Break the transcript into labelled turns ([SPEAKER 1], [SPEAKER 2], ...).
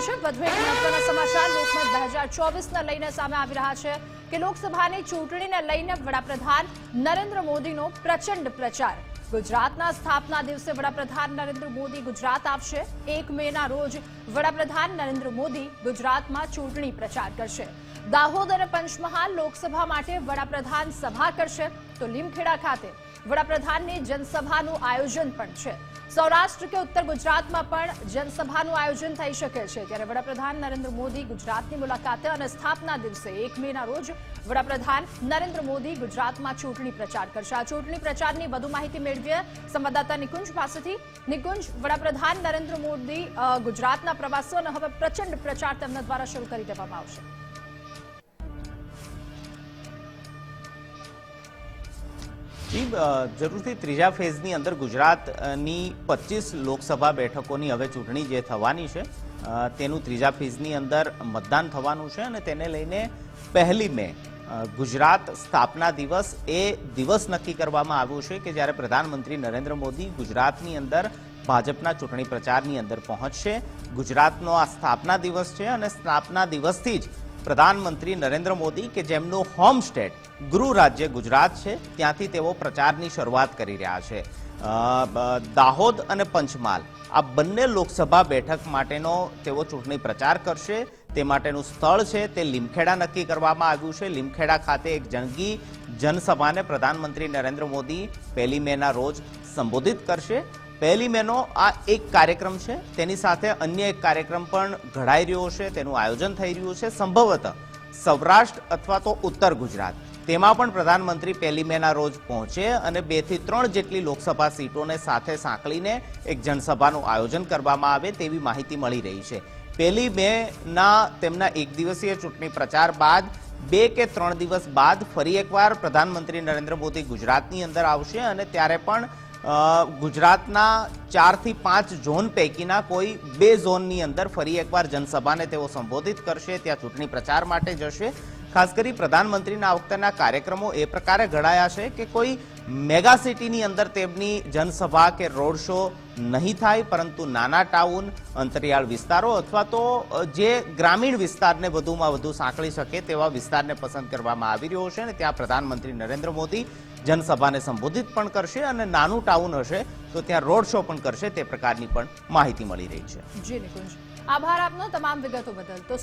[SPEAKER 1] રહી છે। વધુ એક મહત્વના સમાચાર લોકમત 2024ને લઈને સામે આવી રહ્યા છે કે લોકસભાની ચૂંટણીને લઈને વડાપ્રધાન નરેન્દ્ર મોદીનો પ્રચંડ પ્રચાર। ગુજરાતના સ્થાપના દિવસે વડાપ્રધાન નરેન્દ્ર મોદી ગુજરાત આવશે। 1 મેના રોજ વડાપ્રધાન નરેન્દ્ર મોદી ગુજરાતમાં ચૂંટણી પ્રચાર કરશે। દાહોદ અને પંચમહાલ લોકસભા માટે વડાપ્રધાન સભા કરશે તો લીમખેડા ખાતે વડાપ્રધાનની જનસભાનું આયોજન પણ છે। સૌરાષ્ટ્ર કે ઉત્તર ગુજરાતમાં પણ જનસભાનું આયોજન થઈ શકે છે। ત્યારે વડાપ્રધાન નરેન્દ્ર મોદી ગુજરાતની મુલાકાતે અને સ્થાપના દિવસે 1 મેના રોજ વડાપ્રધાન નરેન્દ્ર મોદી ગુજરાતમાં ચૂંટણી પ્રચાર કરશે। આ ચૂંટણી પ્રચારની વધુ માહિતી મેળવીએ સંવાદદાતા નિકુંજ પાસેથી। નિકુંજ, વડાપ્રધાન નરેન્દ્ર મોદી ગુજરાતના પ્રવાસો અને હવે પ્રચંડ પ્રચાર તેમના દ્વારા શરૂ કરી દેવામાં આવશે।
[SPEAKER 2] જરૂરથી ત્રીજા ફેઝની અંદર ગુજરાતની 25 લોકસભા બેઠકોની હવે ચૂંટણી જે થવાની છે તેનું ત્રીજા ફેઝની અંદર મતદાન થવાનું છે અને તેને લઈને 1 મે ગુજરાત સ્થાપના દિવસ એ દિવસ નક્કી કરવામાં આવ્યો છે કે જ્યારે પ્રધાનમંત્રી નરેન્દ્ર મોદી ગુજરાતની અંદર ભાજપના ચૂંટણી પ્રચારની અંદર પહોંચશે। ગુજરાતનો આ સ્થાપના દિવસ છે અને સ્થાપના દિવસથી જ પ્રધાનમંત્રી નરેન્દ્ર મોદી કે જેમનું હોમ સ્ટેટ ગૃહ રાજ્ય ગુજરાત છે ત્યાંથી તેઓ પ્રચારની શરૂઆત કરી રહ્યા છે। દાહોદ અને પંચમહાલ આ બંને લોકસભા બેઠક માટેનો તેઓ ચૂંટણી પ્રચાર કરશે। તે માટેનું સ્થળ છે તે લીમખેડા નક્કી કરવામાં આવ્યું છે। લીમખેડા ખાતે એક જંગી જનસભાને પ્રધાનમંત્રી નરેન્દ્ર મોદી 1 મેના રોજ સંબોધિત કરશે। 1 મેનો આ એક કાર્યક્રમ છે, તેની સાથે અન્ય એક કાર્યક્રમ પણ ઘડાઈ રહ્યો છે, તેનું આયોજન થઈ રહ્યું છે। સંભવતઃ સૌરાષ્ટ્ર અથવા તો ઉત્તર ગુજરાત તેમાં પણ પ્રધાનમંત્રી 1 મેના રોજ પહોંચે અને 2 થી 3 જેટલી લોકસભા સીટોને સાથે સાંકળીને એક જનસભાનું આયોજન કરવામાં આવે તેવી માહિતી મળી રહી છે। 1 મેના તેમના એક દિવસીય ચૂંટણી પ્રચાર બાદ 2 કે 3 દિવસ બાદ ફરી એકવાર પ્રધાનમંત્રી નરેન્દ્ર મોદી ગુજરાતની અંદર આવશે અને ત્યારે પણ ગુજરાતના 4 થી 5 ઝોન પૈકીના કોઈ 2 ઝોનની અંદર ફરી એકવાર જનસભાને તેઓ સંબોધિત કરશે, ત્યાં ચૂંટણી પ્રચાર માટે જશે। ખાસ કરી પ્રધાનમંત્રીના આ વખતેના કાર્યક્રમો એ પ્રકારે ઘડાયા છે કે કોઈ મેગા સિટીની અંદર તેમની જનસભા કે રોડ શો નહીં થાય, પરંતુ નાના ટાઉન, અંતરિયાળ વિસ્તારો અથવા તો જે ગ્રામીણ વિસ્તારને વધુમાં વધુ સાંકળી શકે તેવા વિસ્તારને પસંદ કરવામાં આવી રહ્યો છે અને ત્યાં પ્રધાનમંત્રી નરેન્દ્ર મોદી જનસભાને સંબોધિત પણ કરશે અને નાનું ટાઉન હશે તો ત્યાં રોડ શો પણ કરશે, તે પ્રકારની પણ માહિતી મળી રહી છે।
[SPEAKER 1] જી નિકુંજ, આભાર આપનો તમામ વિગતો બદલ। તો